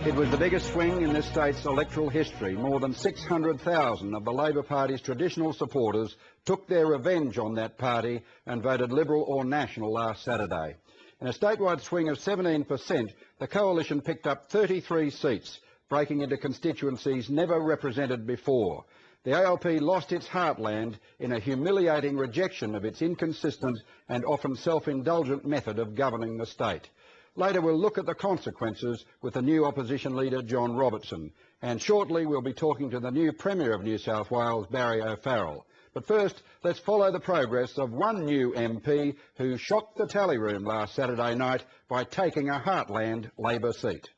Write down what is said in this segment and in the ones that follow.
It was the biggest swing in this state's electoral history. More than 600,000 of the Labor Party's traditional supporters took their revenge on that party and voted Liberal or National last Saturday. In a statewide swing of 17%, the coalition picked up 33 seats, breaking into constituencies never represented before. The ALP lost its heartland in a humiliating rejection of its inconsistent and often self-indulgent method of governing the state. Later we'll look at the consequences with the new opposition leader John Robertson, and shortly we'll be talking to the new Premier of New South Wales, Barry O'Farrell. But first, let's follow the progress of one new MP who shocked the tally room last Saturday night by taking a heartland Labor seat.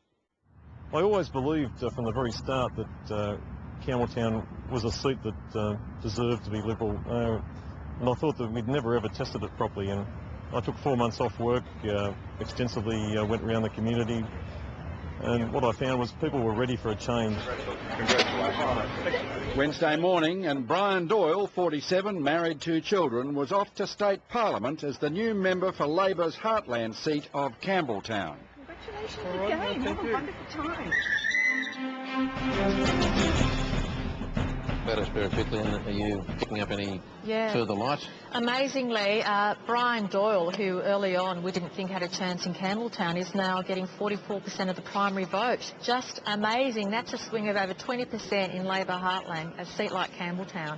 I always believed from the very start that Campbelltown was a seat that deserved to be Liberal, and I thought that we'd never ever tested it properly. And I took 4 months off work, extensively went around the community, and what I found was people were ready for a change. Wednesday morning, and Brian Doyle, 47, married 2 children, was off to state parliament as the new member for Labor's heartland seat of Campbelltown. Congratulations again. Have a wonderful time. That is very quickly, and are you picking up any further light? Amazingly, Brian Doyle, who early on we didn't think had a chance in Campbelltown, is now getting 44% of the primary vote. Just amazing. That's a swing of over 20% in Labor heartland, a seat like Campbelltown.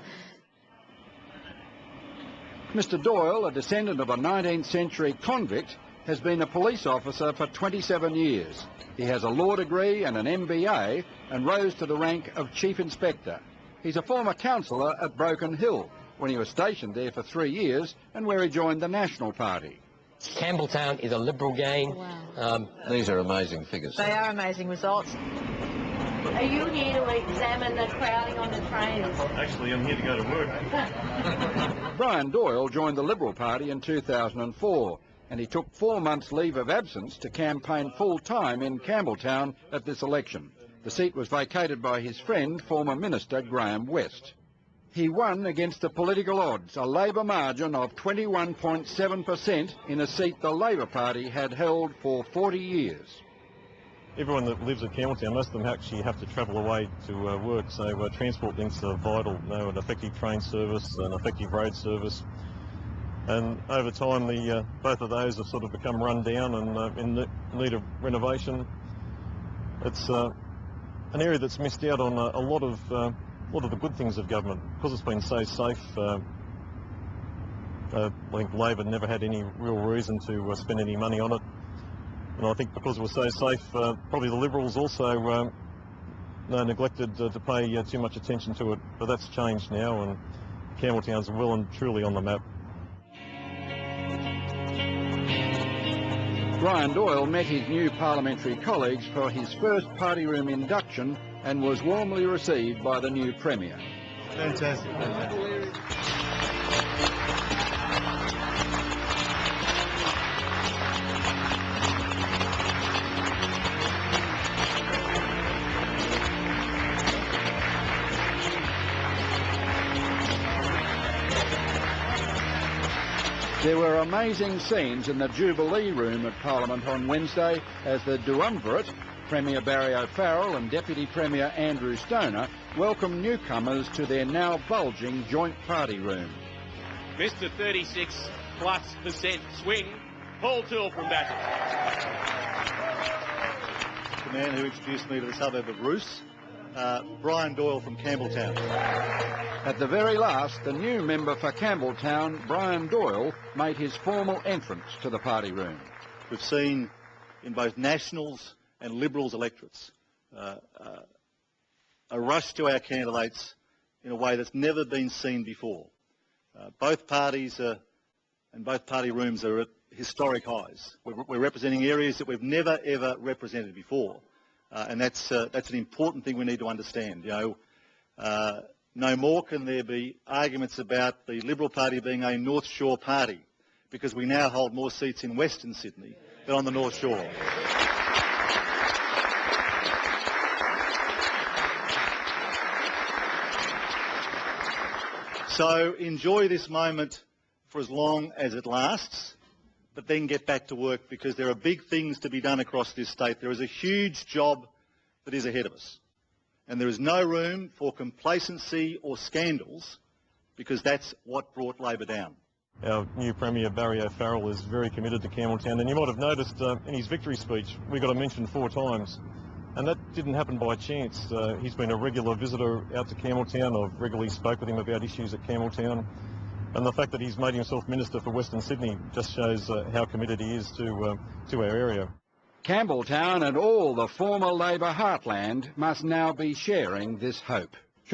Mr Doyle, a descendant of a 19th century convict, has been a police officer for 27 years. He has a law degree and an MBA and rose to the rank of Chief Inspector. He's a former councillor at Broken Hill, when he was stationed there for 3 years and where he joined the National Party. Campbelltown is a Liberal gain. Wow. These are amazing figures. They are amazing results. Are you here to examine the crowding on the trains? Actually, I'm here to go to work. Brian Doyle joined the Liberal Party in 2004, and he took 4 months' leave of absence to campaign full-time in Campbelltown at this election. The seat was vacated by his friend, former Minister Graham West. He won against the political odds, a Labor margin of 21.7% in a seat the Labor Party had held for 40 years. Everyone that lives at Campbelltown, most of them actually have to travel away to work, so transport links are vital. An effective train service, an effective road service. And over time, both of those have sort of become run down and in need of renovation. It's an area that's missed out on a lot of the good things of government because it's been so safe. I think Labor never had any real reason to spend any money on it, and I think because it was so safe, probably the Liberals also neglected to pay too much attention to it. But that's changed now, and Campbelltown's well and truly on the map. Brian Doyle met his new parliamentary colleagues for his first party room induction and was warmly received by the new Premier. Fantastic. There were amazing scenes in the Jubilee Room at Parliament on Wednesday as the Duumvirate, Premier Barry O'Farrell and Deputy Premier Andrew Stoner, welcomed newcomers to their now bulging joint party room. Mr 36+% swing, Paul Toole from Bathurst. The man who introduced me to the suburb of Roos, Brian Doyle from Campbelltown. At the very last, the new member for Campbelltown, Brian Doyle, made his formal entrance to the party room. We've seen in both Nationals and Liberals electorates a rush to our candidates in a way that's never been seen before. Both parties and both party rooms are at historic highs. We're representing areas that we've never ever represented before, and that's an important thing we need to understand. No more can there be arguments about the Liberal Party being a North Shore party, because we now hold more seats in Western Sydney than on the North Shore. So enjoy this moment for as long as it lasts, but then get back to work, because there are big things to be done across this state. There is a huge job that is ahead of us. And there is no room for complacency or scandals, because that's what brought Labor down. Our new Premier, Barry O'Farrell, is very committed to Campbelltown, and you might have noticed in his victory speech we got a mention 4 times, and that didn't happen by chance. He's been a regular visitor out to Campbelltown. I've regularly spoke with him about issues at Campbelltown, and the fact that he's made himself Minister for Western Sydney just shows how committed he is to our area. Campbelltown and all the former Labor heartland must now be sharing this hope.